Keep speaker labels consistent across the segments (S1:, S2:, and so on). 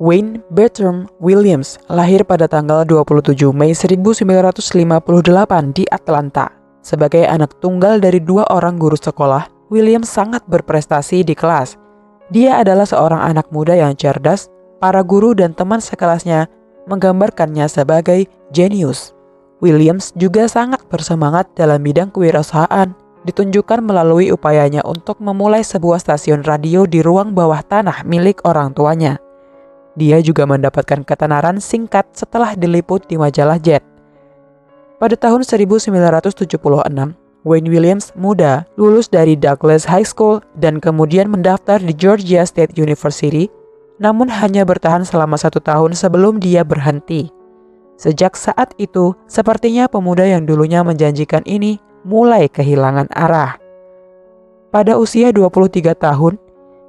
S1: Wayne Bertram Williams lahir pada tanggal 27 Mei 1958 di Atlanta. Sebagai anak tunggal dari 2 orang guru sekolah, Williams sangat berprestasi di kelas. Dia adalah seorang anak muda yang cerdas. Para guru dan teman sekelasnya menggambarkannya sebagai jenius. Williams juga sangat bersemangat dalam bidang kewirausahaan, ditunjukkan melalui upayanya untuk memulai sebuah stasiun radio di ruang bawah tanah milik orang tuanya. Dia juga mendapatkan ketenaran singkat setelah diliput di majalah Jet. Pada tahun 1976, Wayne Williams muda lulus dari Douglas High School dan kemudian mendaftar di Georgia State University, namun hanya bertahan selama 1 tahun sebelum dia berhenti. Sejak saat itu, sepertinya pemuda yang dulunya menjanjikan ini mulai kehilangan arah. Pada usia 23 tahun,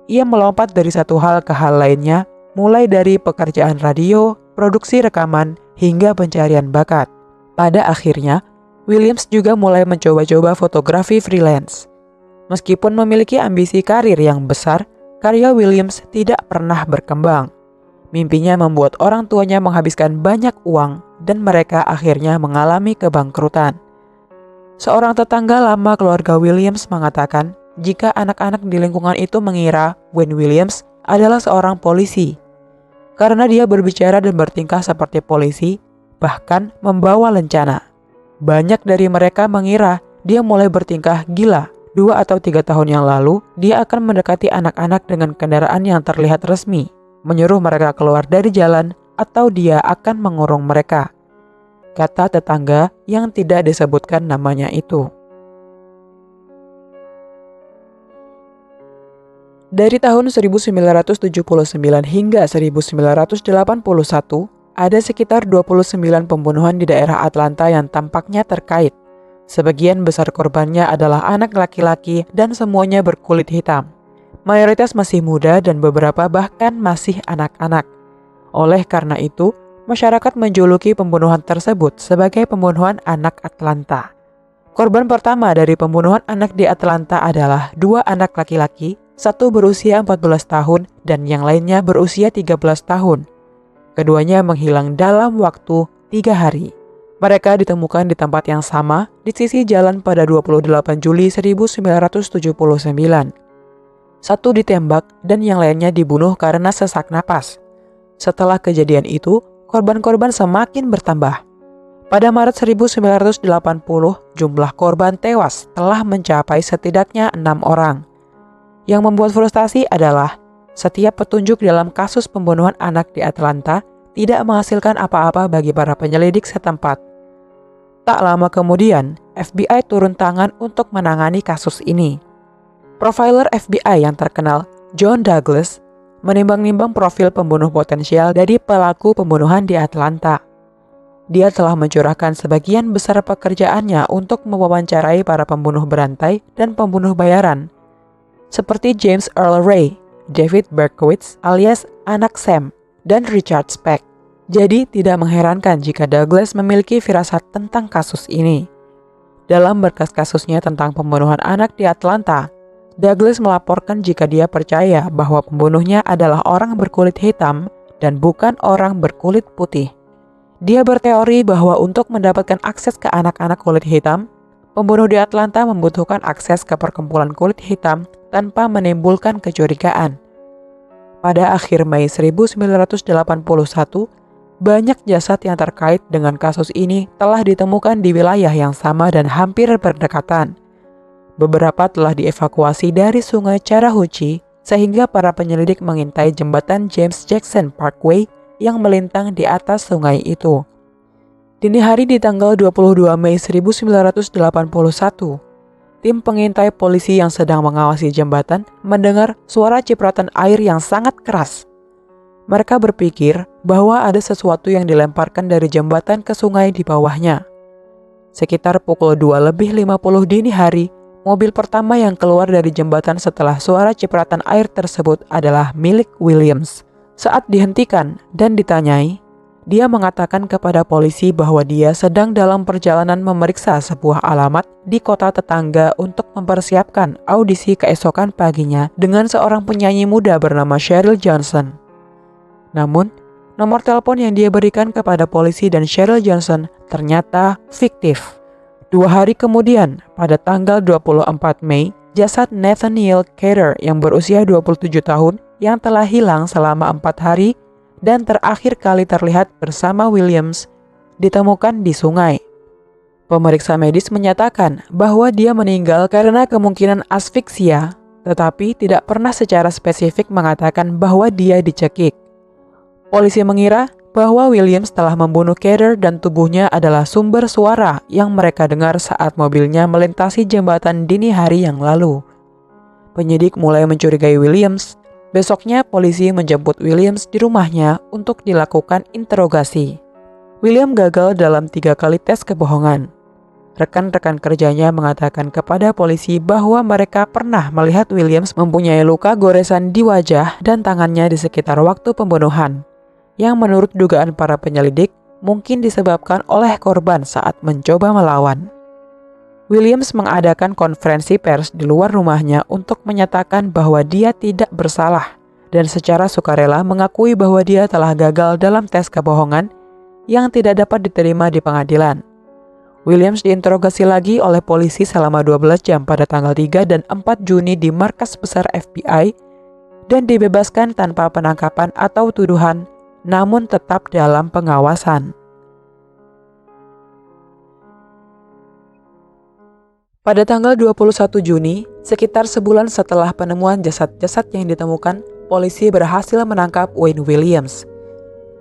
S1: ia melompat dari satu hal ke hal lainnya, mulai dari pekerjaan radio, produksi rekaman, hingga pencarian bakat. Pada akhirnya, Williams juga mulai mencoba-coba fotografi freelance. Meskipun memiliki ambisi karir yang besar, karya Williams tidak pernah berkembang. Mimpinya membuat orang tuanya menghabiskan banyak uang dan mereka akhirnya mengalami kebangkrutan. Seorang tetangga lama keluarga Williams mengatakan jika anak-anak di lingkungan itu mengira Wayne Williams adalah seorang polisi. Karena dia berbicara dan bertingkah seperti polisi, bahkan membawa lencana. Banyak dari mereka mengira dia mulai bertingkah gila. 2 atau 3 tahun yang lalu, dia akan mendekati anak-anak dengan kendaraan yang terlihat resmi, menyuruh mereka keluar dari jalan, atau dia akan mengurung mereka, kata tetangga yang tidak disebutkan namanya itu. Dari tahun 1979 hingga 1981, ada sekitar 29 pembunuhan di daerah Atlanta yang tampaknya terkait. Sebagian besar korbannya adalah anak laki-laki dan semuanya berkulit hitam. Mayoritas masih muda dan beberapa bahkan masih anak-anak. Oleh karena itu, masyarakat menjuluki pembunuhan tersebut sebagai pembunuhan anak Atlanta. Korban pertama dari pembunuhan anak di Atlanta adalah 2 anak laki-laki, satu berusia 14 tahun dan yang lainnya berusia 13 tahun. Keduanya menghilang dalam waktu 3 hari. Mereka ditemukan di tempat yang sama di sisi jalan pada 28 Juli 1979. Satu ditembak dan yang lainnya dibunuh karena sesak napas. Setelah kejadian itu, korban-korban semakin bertambah. Pada Maret 1980, jumlah korban tewas telah mencapai setidaknya 6 orang. Yang membuat frustasi adalah setiap petunjuk dalam kasus pembunuhan anak di Atlanta tidak menghasilkan apa-apa bagi para penyelidik setempat. Tak lama kemudian, FBI turun tangan untuk menangani kasus ini. Profiler FBI yang terkenal, John Douglas, menimbang-nimbang profil pembunuh potensial dari pelaku pembunuhan di Atlanta. Dia telah mencurahkan sebagian besar pekerjaannya untuk mewawancarai para pembunuh berantai dan pembunuh bayaran, seperti James Earl Ray, David Berkowitz alias anak Sam, dan Richard Speck. Jadi tidak mengherankan jika Douglas memiliki firasat tentang kasus ini. Dalam berkas kasusnya tentang pembunuhan anak di Atlanta, Douglas melaporkan jika dia percaya bahwa pembunuhnya adalah orang berkulit hitam dan bukan orang berkulit putih. Dia berteori bahwa untuk mendapatkan akses ke anak-anak kulit hitam, pembunuh di Atlanta membutuhkan akses ke perkumpulan kulit hitam tanpa menimbulkan kecurigaan. Pada akhir Mei 1981, banyak jasad yang terkait dengan kasus ini telah ditemukan di wilayah yang sama dan hampir berdekatan. Beberapa telah dievakuasi dari sungai Chattahoochee sehingga para penyelidik mengintai jembatan James Jackson Parkway yang melintang di atas sungai itu. Dini hari di tanggal 22 Mei 1981, tim pengintai polisi yang sedang mengawasi jembatan mendengar suara cipratan air yang sangat keras. Mereka berpikir bahwa ada sesuatu yang dilemparkan dari jembatan ke sungai di bawahnya. Sekitar pukul 2:50 dini hari, mobil pertama yang keluar dari jembatan setelah suara cipratan air tersebut adalah milik Williams. Saat dihentikan dan ditanyai, dia mengatakan kepada polisi bahwa dia sedang dalam perjalanan memeriksa sebuah alamat di kota tetangga untuk mempersiapkan audisi keesokan paginya dengan seorang penyanyi muda bernama Cheryl Johnson. Namun, nomor telepon yang dia berikan kepada polisi dan Cheryl Johnson ternyata fiktif. 2 hari kemudian, pada tanggal 24 Mei, jasad Nathaniel Carter yang berusia 27 tahun yang telah hilang selama 4 hari dan terakhir kali terlihat bersama Williams ditemukan di sungai. Pemeriksa medis menyatakan bahwa dia meninggal karena kemungkinan asfiksia, tetapi tidak pernah secara spesifik mengatakan bahwa dia dicekik. Polisi mengira bahwa Williams telah membunuh Carter dan tubuhnya adalah sumber suara yang mereka dengar saat mobilnya melintasi jembatan dini hari yang lalu. Penyidik mulai mencurigai Williams. Besoknya polisi menjemput Williams di rumahnya untuk dilakukan interogasi. William gagal dalam 3 kali tes kebohongan. Rekan-rekan kerjanya mengatakan kepada polisi bahwa mereka pernah melihat Williams mempunyai luka goresan di wajah dan tangannya di sekitar waktu pembunuhan, yang menurut dugaan para penyelidik mungkin disebabkan oleh korban saat mencoba melawan. Williams mengadakan konferensi pers di luar rumahnya untuk menyatakan bahwa dia tidak bersalah dan secara sukarela mengakui bahwa dia telah gagal dalam tes kebohongan yang tidak dapat diterima di pengadilan. Williams diinterogasi lagi oleh polisi selama 12 jam pada tanggal 3 dan 4 Juni di markas besar FBI dan dibebaskan tanpa penangkapan atau tuduhan, namun tetap dalam pengawasan. Pada tanggal 21 Juni, sekitar sebulan setelah penemuan jasad-jasad yang ditemukan, polisi berhasil menangkap Wayne Williams.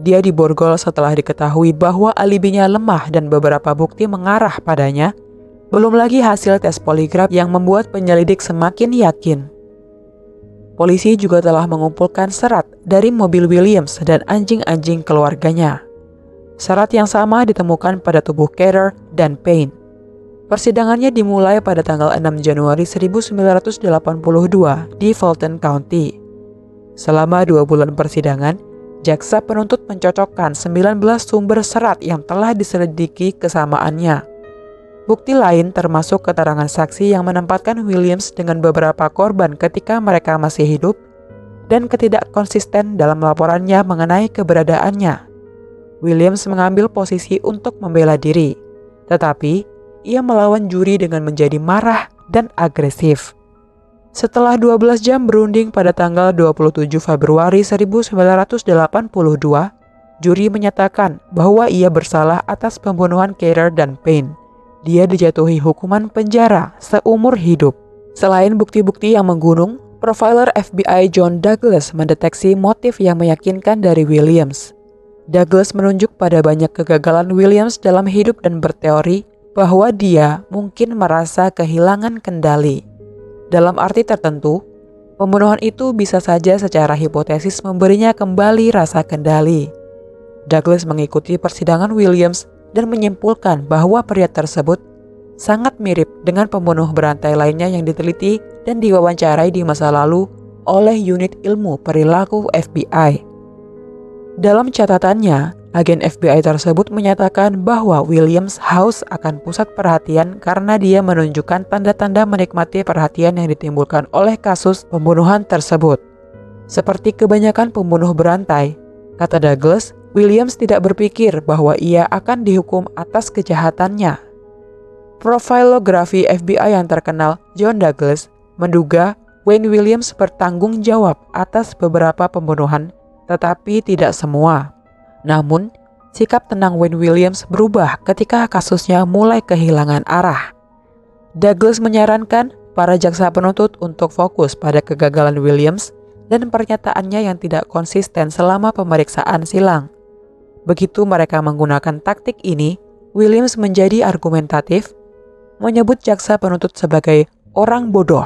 S1: Dia diborgol setelah diketahui bahwa alibinya lemah dan beberapa bukti mengarah padanya, belum lagi hasil tes poligraf yang membuat penyelidik semakin yakin. Polisi juga telah mengumpulkan serat dari mobil Williams dan anjing-anjing keluarganya. Serat yang sama ditemukan pada tubuh Carter dan Payne. Persidangannya dimulai pada tanggal 6 Januari 1982 di Fulton County. Selama 2 bulan persidangan, jaksa penuntut mencocokkan 19 sumber serat yang telah diselidiki kesamaannya. Bukti lain termasuk keterangan saksi yang menempatkan Williams dengan beberapa korban ketika mereka masih hidup dan ketidakkonsisten dalam laporannya mengenai keberadaannya. Williams mengambil posisi untuk membela diri, tetapi ia melawan juri dengan menjadi marah dan agresif. Setelah 12 jam berunding pada tanggal 27 Februari 1982, juri menyatakan bahwa ia bersalah atas pembunuhan Carter dan Payne. Dia dijatuhi hukuman penjara seumur hidup. Selain bukti-bukti yang menggunung, profiler FBI John Douglas mendeteksi motif yang meyakinkan dari Williams. Douglas menunjuk pada banyak kegagalan Williams dalam hidup dan berteori bahwa dia mungkin merasa kehilangan kendali. Dalam arti tertentu, pembunuhan itu bisa saja secara hipotesis memberinya kembali rasa kendali. Douglas mengikuti persidangan Williams dan menyimpulkan bahwa pria tersebut sangat mirip dengan pembunuh berantai lainnya yang diteliti dan diwawancarai di masa lalu oleh unit ilmu perilaku FBI. Dalam catatannya, agen FBI tersebut menyatakan bahwa Williams haus akan pusat perhatian karena dia menunjukkan tanda-tanda menikmati perhatian yang ditimbulkan oleh kasus pembunuhan tersebut. Seperti kebanyakan pembunuh berantai, kata Douglas, Williams tidak berpikir bahwa ia akan dihukum atas kejahatannya. Profilografi FBI yang terkenal, John Douglas, menduga Wayne Williams bertanggung jawab atas beberapa pembunuhan, tetapi tidak semua. Namun, sikap tenang Wayne Williams berubah ketika kasusnya mulai kehilangan arah. Douglas menyarankan para jaksa penuntut untuk fokus pada kegagalan Williams dan pernyataannya yang tidak konsisten selama pemeriksaan silang. Begitu mereka menggunakan taktik ini, Williams menjadi argumentatif, menyebut jaksa penuntut sebagai orang bodoh.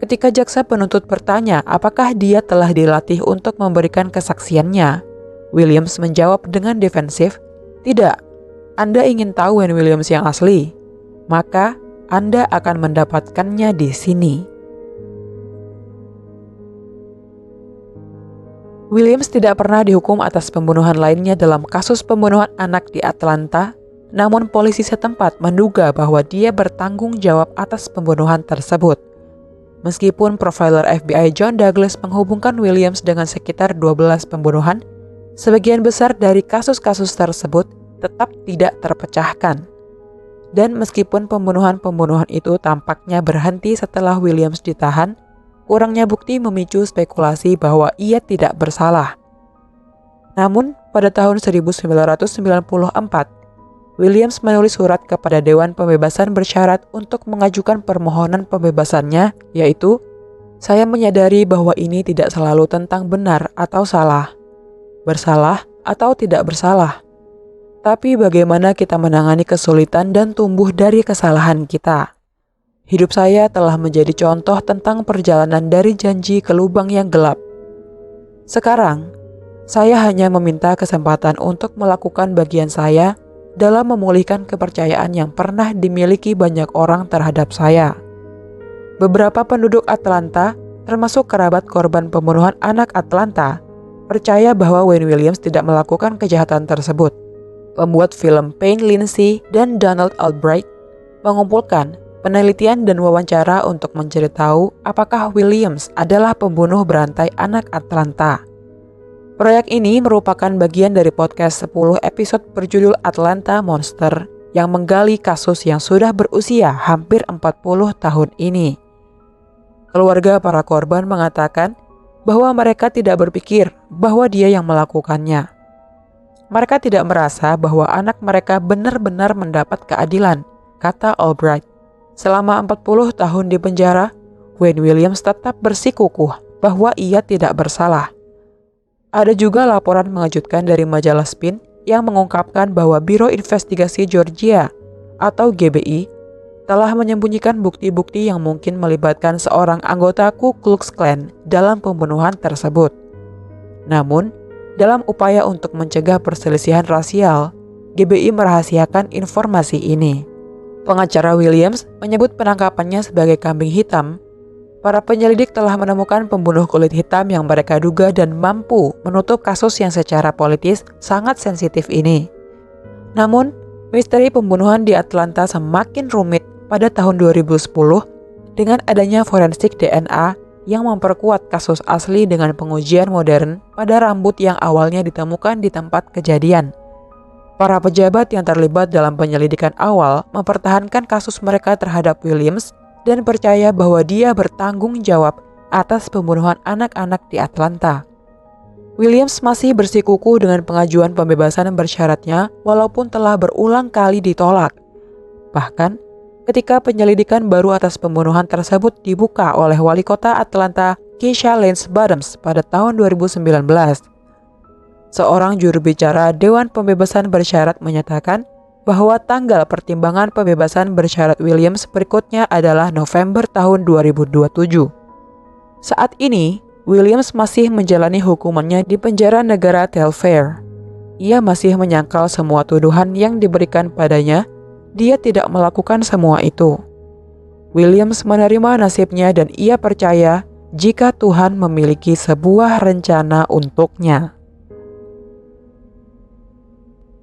S1: Ketika jaksa penuntut bertanya apakah dia telah dilatih untuk memberikan kesaksiannya, Williams menjawab dengan defensif, "Tidak, Anda ingin tahu Wayne Williams yang asli, maka Anda akan mendapatkannya di sini." Williams tidak pernah dihukum atas pembunuhan lainnya dalam kasus pembunuhan anak di Atlanta, namun polisi setempat menduga bahwa dia bertanggung jawab atas pembunuhan tersebut. Meskipun profiler FBI John Douglas menghubungkan Williams dengan sekitar 12 pembunuhan, sebagian besar dari kasus-kasus tersebut tetap tidak terpecahkan. Dan meskipun pembunuhan-pembunuhan itu tampaknya berhenti setelah Williams ditahan, kurangnya bukti memicu spekulasi bahwa ia tidak bersalah. Namun, pada tahun 1994, Williams menulis surat kepada Dewan Pembebasan Bersyarat untuk mengajukan permohonan pembebasannya, yaitu, "Saya menyadari bahwa ini tidak selalu tentang benar atau salah, bersalah atau tidak bersalah. Tapi bagaimana kita menangani kesulitan dan tumbuh dari kesalahan kita. Hidup saya telah menjadi contoh tentang perjalanan dari janji ke lubang yang gelap. Sekarang, saya hanya meminta kesempatan untuk melakukan bagian saya dalam memulihkan kepercayaan yang pernah dimiliki banyak orang terhadap saya." Beberapa penduduk Atlanta, termasuk kerabat korban pembunuhan anak Atlanta, percaya bahwa Wayne Williams tidak melakukan kejahatan tersebut. Pembuat film Payne Lindsay dan Donald Albright mengumpulkan penelitian dan wawancara untuk mencari tahu apakah Williams adalah pembunuh berantai anak Atlanta. Proyek ini merupakan bagian dari podcast 10 episode berjudul Atlanta Monster yang menggali kasus yang sudah berusia hampir 40 tahun ini. Keluarga para korban mengatakan bahwa mereka tidak berpikir bahwa dia yang melakukannya. Mereka tidak merasa bahwa anak mereka benar-benar mendapat keadilan, kata Albright. Selama 40 tahun di penjara, Wayne Williams tetap bersikukuh bahwa ia tidak bersalah. Ada juga laporan mengejutkan dari majalah Spin yang mengungkapkan bahwa Biro Investigasi Georgia atau GBI telah menyembunyikan bukti-bukti yang mungkin melibatkan seorang anggota Ku Klux Klan dalam pembunuhan tersebut. Namun, dalam upaya untuk mencegah perselisihan rasial, GBI merahasiakan informasi ini. Pengacara Williams menyebut penangkapannya sebagai kambing hitam. Para penyelidik telah menemukan pembunuh kulit hitam yang mereka duga dan mampu menutup kasus yang secara politis sangat sensitif ini. Namun, misteri pembunuhan di Atlanta semakin rumit pada tahun 2010 dengan adanya forensik DNA yang memperkuat kasus asli dengan pengujian modern pada rambut yang awalnya ditemukan di tempat kejadian. Para pejabat yang terlibat dalam penyelidikan awal mempertahankan kasus mereka terhadap Williams dan percaya bahwa dia bertanggung jawab atas pembunuhan anak-anak di Atlanta. Williams masih bersikukuh dengan pengajuan pembebasan bersyaratnya walaupun telah berulang kali ditolak. Bahkan, ketika penyelidikan baru atas pembunuhan tersebut dibuka oleh wali kota Atlanta, Keisha Lance Bottoms pada tahun 2019. Seorang juru bicara Dewan Pembebasan Bersyarat menyatakan bahwa tanggal pertimbangan pembebasan bersyarat Williams berikutnya adalah November tahun 2027. Saat ini, Williams masih menjalani hukumannya di penjara negara Telfair. Ia masih menyangkal semua tuduhan yang diberikan padanya. Dia tidak melakukan semua itu. Williams menerima nasibnya dan ia percaya jika Tuhan memiliki sebuah rencana untuknya.